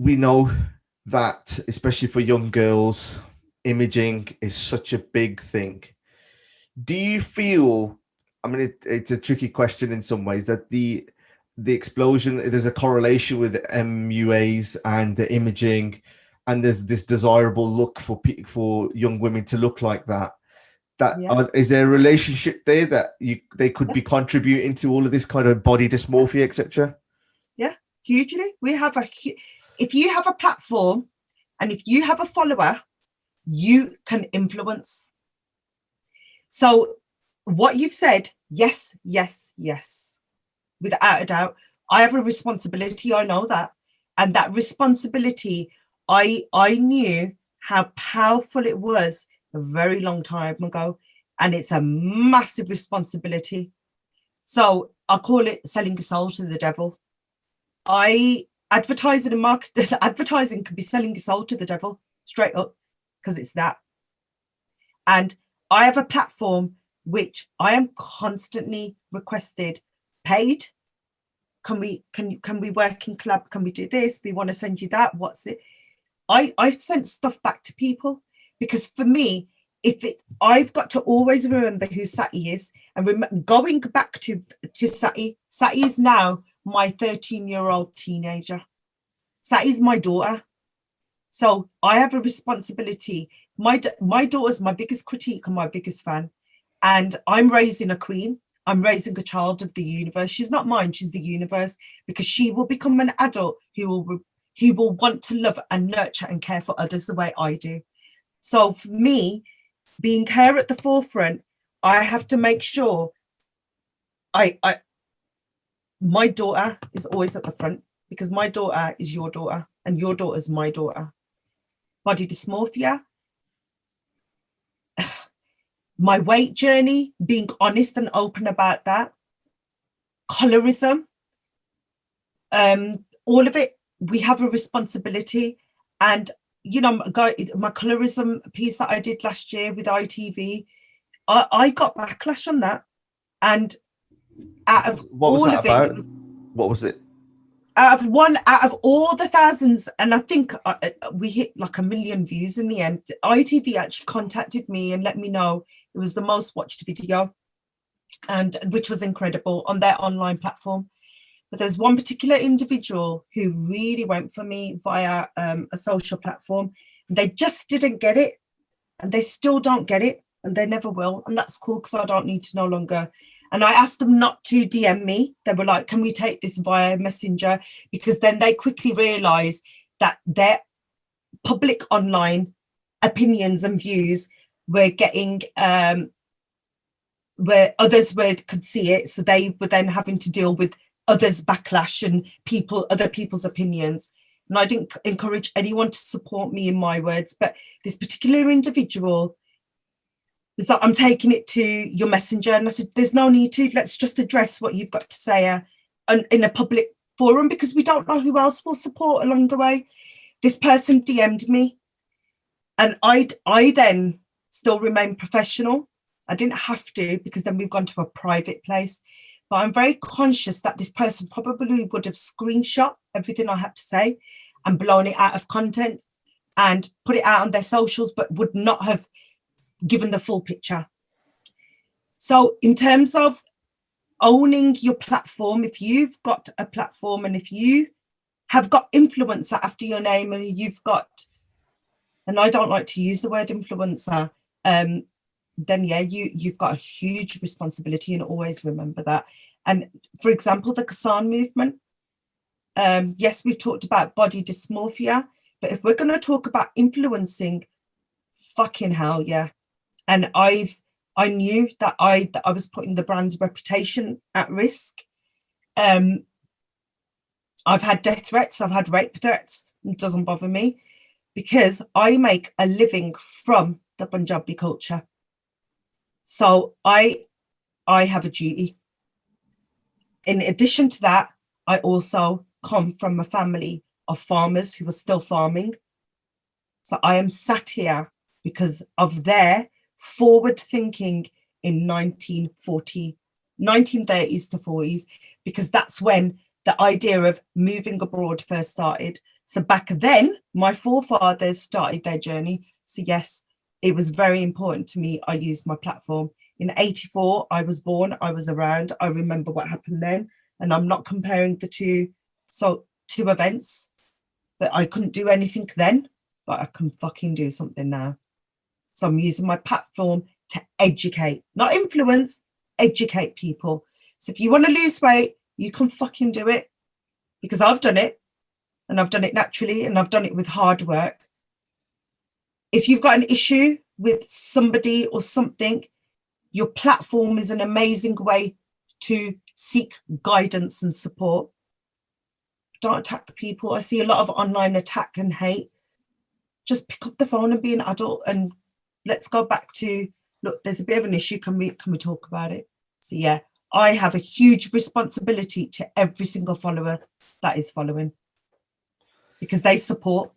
we know that, especially for young girls, imaging is such a big thing. Do you feel, I mean, it's a tricky question in some ways, that the explosion, there's a correlation with MUAs and the imaging, and there's this desirable look for young women to look like that. Yeah, Is there a relationship there that they could yeah, be contributing to all of this kind of body dysmorphia, etc.? yeah. Hugely. If you have a platform and if you have a follower, you can influence. So what you've said, yes, yes, yes, without a doubt. I have a responsibility. I know that. And that responsibility, I knew how powerful it was a very long time ago. And it's a massive responsibility. So I call it selling your soul to the devil. Advertising and marketing, advertising could be selling your soul to the devil straight up, because it's that. And I have a platform which I am constantly requested paid. Can we work in collab? Can we do this? We want to send you that. What's it? I've sent stuff back to people, because for me, I've got to always remember who Sati is, and going back to Sati. Sati is now my 13-year-old teenager. Sati is my daughter. So I have a responsibility. My daughter's my biggest critique and my biggest fan. And I'm raising a queen. I'm raising a child of the universe. She's not mine, she's the universe, because she will become an adult who will want to love and nurture and care for others the way I do. So for me, being care at the forefront, I have to make sure my daughter is always at the front, because my daughter is your daughter and your daughter is my daughter. Body dysmorphia, my weight journey, being honest and open about that, colorism, all of it, we have a responsibility. And, you know, my colorism piece that I did last year with ITV, I got backlash on that. And out of What was all that of it, about? What was it? out of all the thousands, and I think we hit like 1 million views in the end. ITV actually contacted me and let me know it was the most watched video, and which was incredible, on their online platform. But there's one particular individual who really went for me via a social platform. They just didn't get it, and they still don't get it, and they never will. And that's cool, because I don't need to no longer. And I asked them not to DM me. They were like, can we take this via Messenger? Because then they quickly realised that their public online opinions and views were getting, where others could see it. So they were then having to deal with others' backlash and other people's opinions. And I didn't encourage anyone to support me in my words. But this particular individual was like, I'm taking it to your messenger. And I said, there's no need to. Let's just address what you've got to say in a public forum, because we don't know who else will support along the way. This person DM'd me, and I then still remain professional. I didn't have to, because then we've gone to a private place. But I'm very conscious that this person probably would have screenshot everything I had to say and blown it out of content and put it out on their socials, but would not have given the full picture. So in terms of owning your platform, if you've got a platform and if you have got influencer after your name, and you've got, and I don't like to use the word influencer, then yeah, you've got a huge responsibility, and always remember that. And for example, the Kasan movement, yes, we've talked about body dysmorphia, but if we're going to talk about influencing, fucking hell yeah. And I knew that I was putting the brand's reputation at risk. I've had death threats, I've had rape threats. It doesn't bother me, because I make a living from the Punjabi culture. So I have a duty. In addition to that, I also come from a family of farmers who are still farming. So I am sat here because of their forward thinking in 1930s to 40s, because that's when the idea of moving abroad first started. So back then, my forefathers started their journey. So yes, it was very important to me. I used my platform. In 84, I was born, I was around. I remember what happened then. And I'm not comparing the two events, but I couldn't do anything then, but I can fucking do something now. So I'm using my platform to educate, not influence, educate people. So if you want to lose weight, you can fucking do it, because I've done it, and I've done it naturally, and I've done it with hard work. If you've got an issue with somebody or something, your platform is an amazing way to seek guidance and support. Don't attack people. I see a lot of online attack and hate. Just pick up the phone and be an adult, and let's go back to, look, there's a bit of an issue. Can we talk about it? So yeah, I have a huge responsibility to every single follower that is following, because they support.